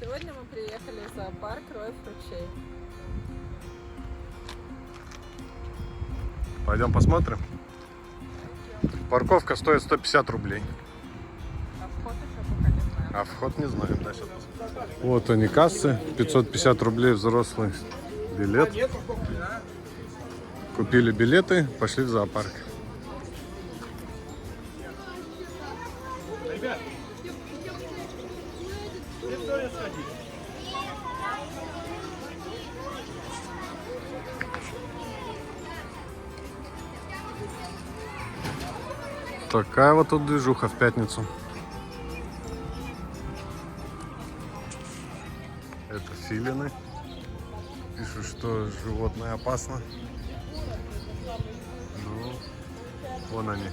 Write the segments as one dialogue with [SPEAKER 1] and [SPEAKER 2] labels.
[SPEAKER 1] Сегодня мы приехали в зоопарк Ройф-Ручей.
[SPEAKER 2] Пойдем посмотрим. Парковка стоит 150 рублей.
[SPEAKER 1] А вход еще пока не знаю.
[SPEAKER 2] А вход не знаем, да, сейчас. Вот они кассы, 550 рублей взрослый билет. Купили билеты, пошли в зоопарк. Такая вот тут движуха в пятницу. Это филины. Пишут, что животное опасно. Ну, вон они.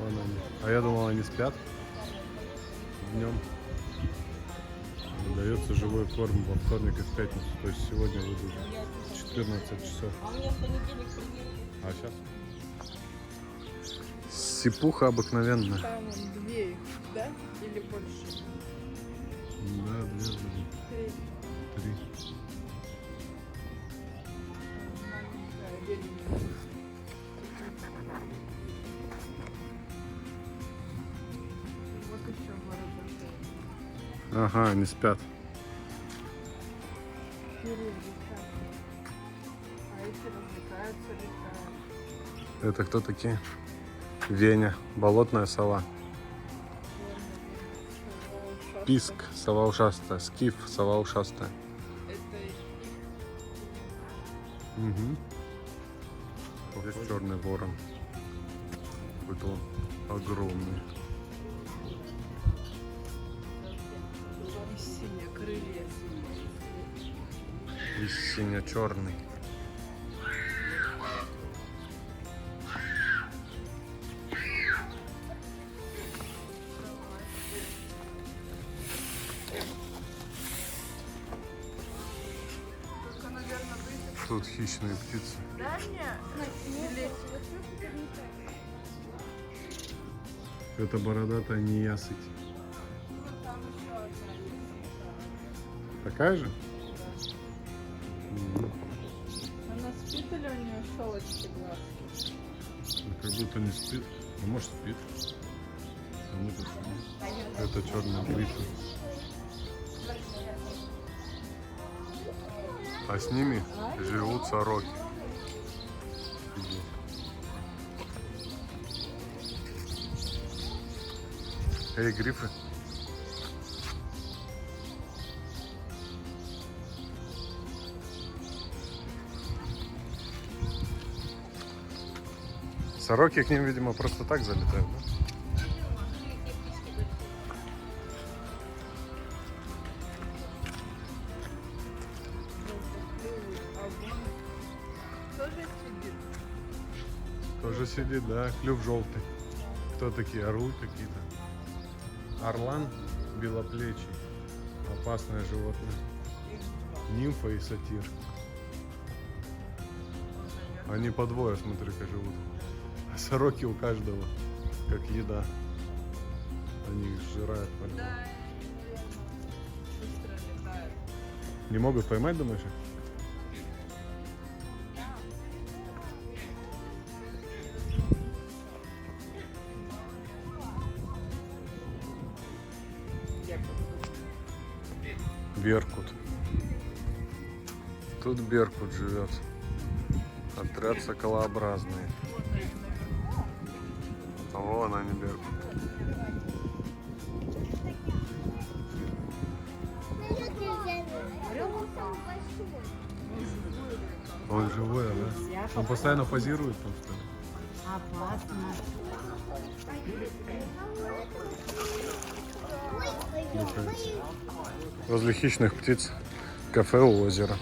[SPEAKER 2] Вон они. А я думал, они спят днем. Выдается живой корм во вторник и в пятницу. То есть сегодня выйдут 14 часов. А сейчас? Сипуха обыкновенная.
[SPEAKER 1] Там две их, да? Или больше?
[SPEAKER 2] Да, две вроде. Три.
[SPEAKER 1] Маленькая, беленькая. Вот еще бородатые.
[SPEAKER 2] Ага, они спят.
[SPEAKER 1] Перелетают. А эти развлекаются, летают.
[SPEAKER 2] Это кто такие? Веня, болотная сова. Писк, сова ушастая. Скиф, сова ушастая.
[SPEAKER 1] Это
[SPEAKER 2] Угу. Здесь черный ворон. Какой-то он огромный.
[SPEAKER 1] и синие крылья.
[SPEAKER 2] И сине-черный.
[SPEAKER 1] Только, наверное, выйдет.
[SPEAKER 2] Тут хищные птицы.
[SPEAKER 1] Да, Или...
[SPEAKER 2] Это бородатая неясыть.
[SPEAKER 1] Там еще одна есть.
[SPEAKER 2] Такая же? Мгм.
[SPEAKER 1] Она спит или у нее щелочки глазки?
[SPEAKER 2] Ну, как будто не спит. А может спит. А мы тут спим. Это черная грифа. А с ними живут сороки. Эй, грифы. Сороки к ним, видимо, просто так залетают, да?
[SPEAKER 1] Тоже сидит.
[SPEAKER 2] Тоже сидит, да, клюв желтый. Кто такие? Орлы какие-то. Орлан белоплечий. Опасное животное. Нимфа и сатир. Они по двое, смотри-ка, живут. А сороки у каждого, как еда. Они их сжирают. По-любому.
[SPEAKER 1] Да, быстро летает.
[SPEAKER 2] Не могут поймать, думаешь? Беркут. Тут беркут живет. Отряд соколообразный. Вон они, беркут. Он живой, да? Он постоянно позирует там, что ли?
[SPEAKER 3] Опасно.
[SPEAKER 2] Возле хищных птиц кафе у озера.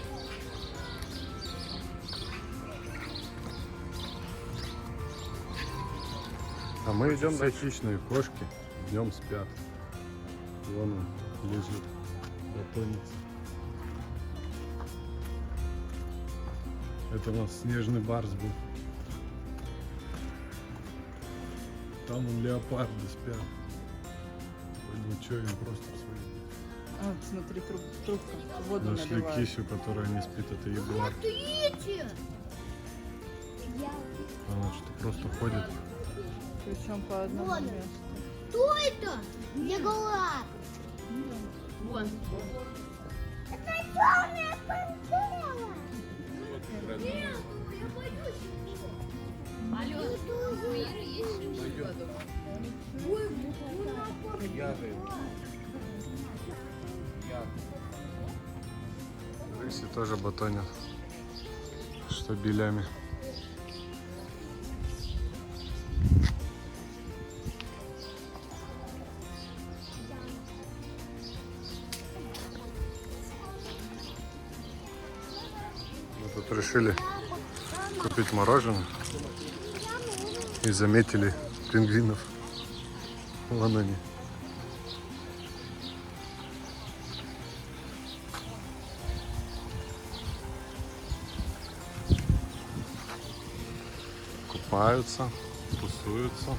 [SPEAKER 2] А мы идем, да, хищные кошки днем спят. Вон он лежит, батонится. Это у нас снежный барс был. Там он леопарды спят. Ну что, им просто в свои
[SPEAKER 1] Смотри, трубка. Воду
[SPEAKER 2] Нашли
[SPEAKER 1] наливают.
[SPEAKER 2] кисю, которая не спит, это ягуар. Она что просто ходит.
[SPEAKER 1] Причем по одному
[SPEAKER 3] Вон.
[SPEAKER 1] месту.
[SPEAKER 3] Кто это? Ягуар.
[SPEAKER 4] Вон.
[SPEAKER 3] Это черная пантера. Нет, я боюсь его.
[SPEAKER 4] Алло, у Иры есть шиншилла дома.
[SPEAKER 3] Ой, ну,
[SPEAKER 2] Рыси тоже батонят штабелями. Мы тут решили купить мороженое и заметили пингвинов. Вон они. Купаются, тусуются.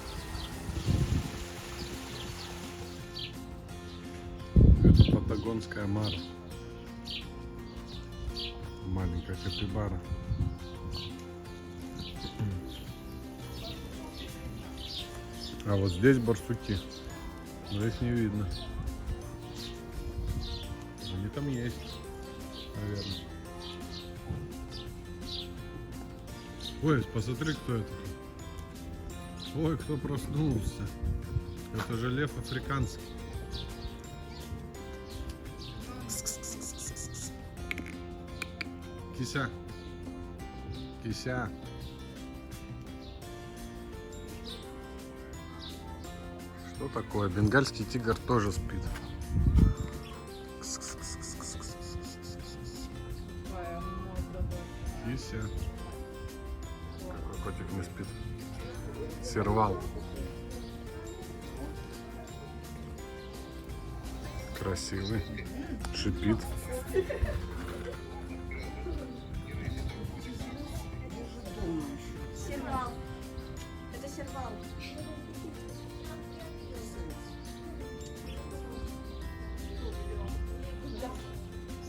[SPEAKER 2] Это патагонская мара. Маленькая капибара. А вот здесь барсуки. Но их не видно. Они там есть, наверное. Ой, посмотри, кто это. Ой, кто проснулся. Это же лев африканский. Кися. Кися. Что такое? Бенгальский тигр тоже спит.
[SPEAKER 1] Ой, он мог добавить.
[SPEAKER 2] Кися. Какой котик не спит? Сервал. Красивый. Шипит.
[SPEAKER 3] сервал. Это сервал.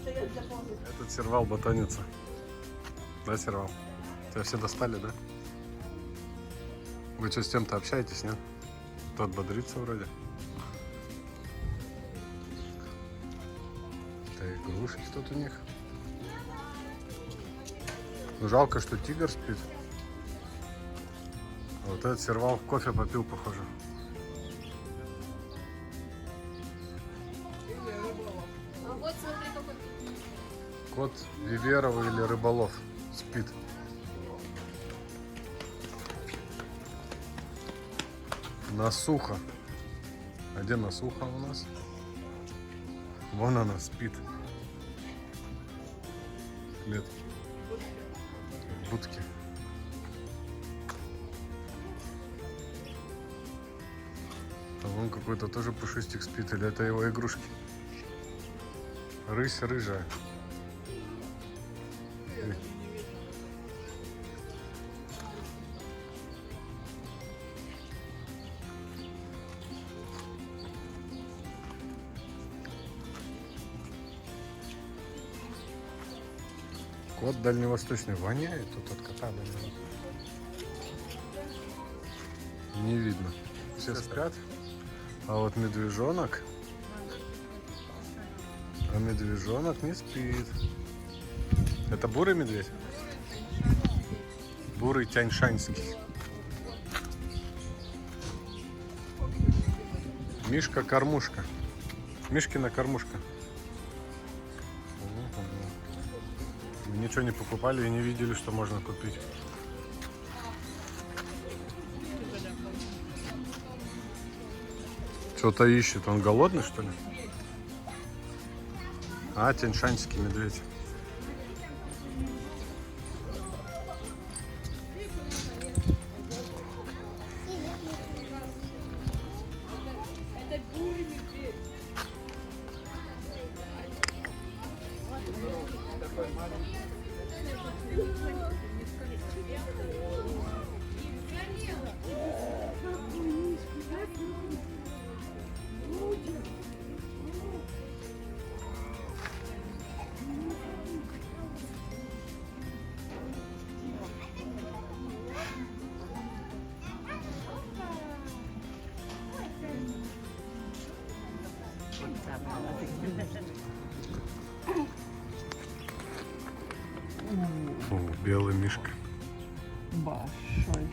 [SPEAKER 3] Стоят для позы.
[SPEAKER 2] Этот сервал ботанится. Да, сервал? Тебя все достали, да? Вы что, с тем-то общаетесь, нет? Тот бодрится вроде. Это игрушки тут у них. Ну, жалко, что тигр спит. А вот этот сервал кофе попил, похоже.
[SPEAKER 4] А вот смотри, какой.
[SPEAKER 2] Кот Виверов или Рыболов спит. Насуха. А где Насуха у нас? Вон она спит. Лет. В будке. А вон какой-то тоже пушистик спит. Или это его игрушки? Рысь рыжая. Кот дальневосточный воняет тут от кота дальнего. Не видно. Все спят. А вот медвежонок. А медвежонок не спит. Это бурый медведь? Бурый тяньшанский. Мишка-кормушка. Мишкина кормушка. Мы ничего не покупали и не видели, что можно купить. Что-то ищет. Он голодный, что ли? А, тяньшанский медведь. О, белый мишка.
[SPEAKER 1] Большой.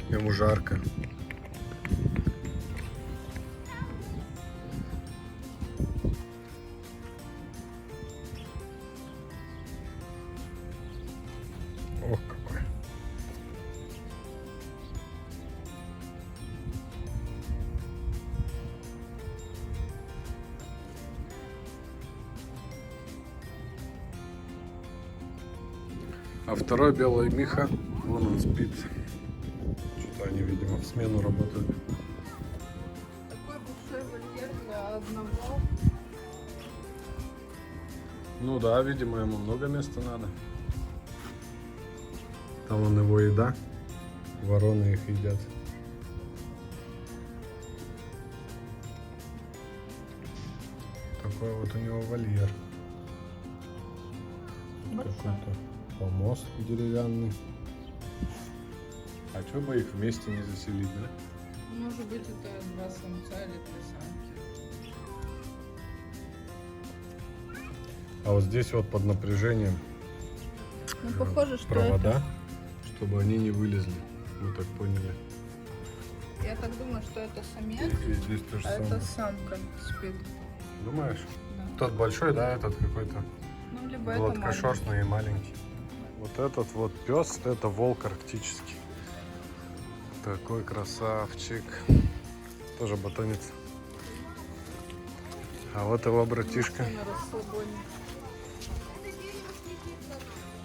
[SPEAKER 2] Ему жарко. Ох, какой. А второй белый миха, вон он спит. Что-то они, видимо, в смену работают.
[SPEAKER 1] Такой большой вольер для одного.
[SPEAKER 2] Ну да, видимо, ему много места надо. Там вон его еда. Вороны их едят. Такой вот у него вольер. Какой-то помост деревянный. А что бы их вместе не заселить, да?
[SPEAKER 1] Может быть, это 2 самца или 3 самки.
[SPEAKER 2] А вот здесь вот под напряжением
[SPEAKER 1] Ну, похоже, что
[SPEAKER 2] провода, чтобы они не вылезли. Мы так поняли.
[SPEAKER 1] Я так думаю, что это самец,
[SPEAKER 2] И здесь то же
[SPEAKER 1] а
[SPEAKER 2] самое.
[SPEAKER 1] это самка спит.
[SPEAKER 2] Думаешь?
[SPEAKER 1] Да.
[SPEAKER 2] Тот большой, да, этот какой-то
[SPEAKER 1] Ну, либо это маленький.
[SPEAKER 2] гладкошерстный и маленький. Вот этот вот пес, это волк арктический. Такой красавчик. Тоже ботанец. А вот его братишка.
[SPEAKER 1] На расслабоне.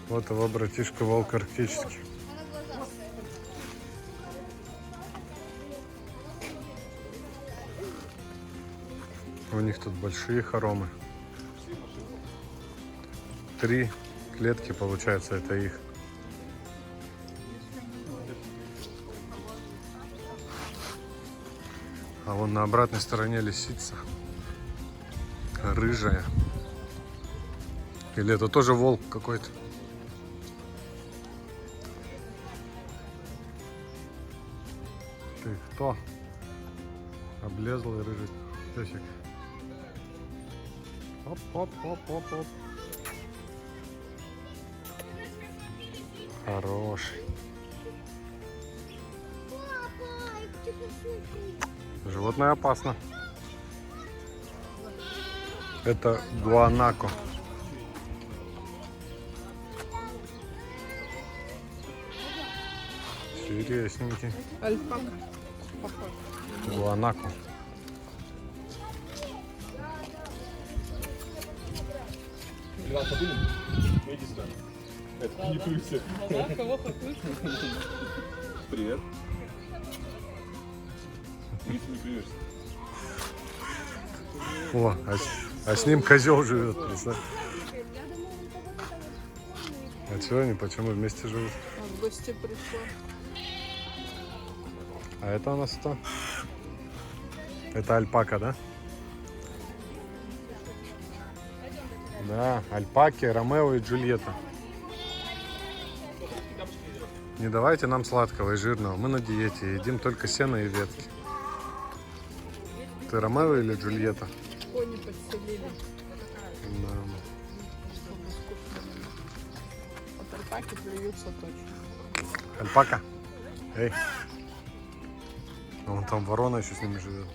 [SPEAKER 2] Вот его братишка волк арктический. У них тут большие хоромы. 3 клетки, получается, это их. А вон на обратной стороне лисица. Рыжая. Или это тоже волк какой-то? Ты кто? Облезлый рыжий песик. Оп-оп-оп-оп-оп. Хороший.
[SPEAKER 3] Папа, ты посмотри.
[SPEAKER 2] Животное опасно. Это гуанако. Серьезненький.
[SPEAKER 1] Альпака. Похож.
[SPEAKER 2] Гуанако.
[SPEAKER 5] Иван, подумай. Иди сюда. Это не крыса.
[SPEAKER 1] Да, кого хоть?
[SPEAKER 5] Привет. Крыса не клюешься.
[SPEAKER 2] О, а с ним козел живет, представь. А чего они, почему вместе живут?
[SPEAKER 1] В гости пришла.
[SPEAKER 2] А это у нас кто? Это альпака, да? Да, альпаки, Ромео и Джульетта. Не давайте нам сладкого и жирного. Мы на диете, едим только сено и ветки. Ты Ромео или Джульетта?
[SPEAKER 1] Кони подселили.
[SPEAKER 2] Да.
[SPEAKER 1] Чтобы скучно не было. От альпаки плюются точно.
[SPEAKER 2] Альпака? Эй. Вон там ворона еще с ними живет.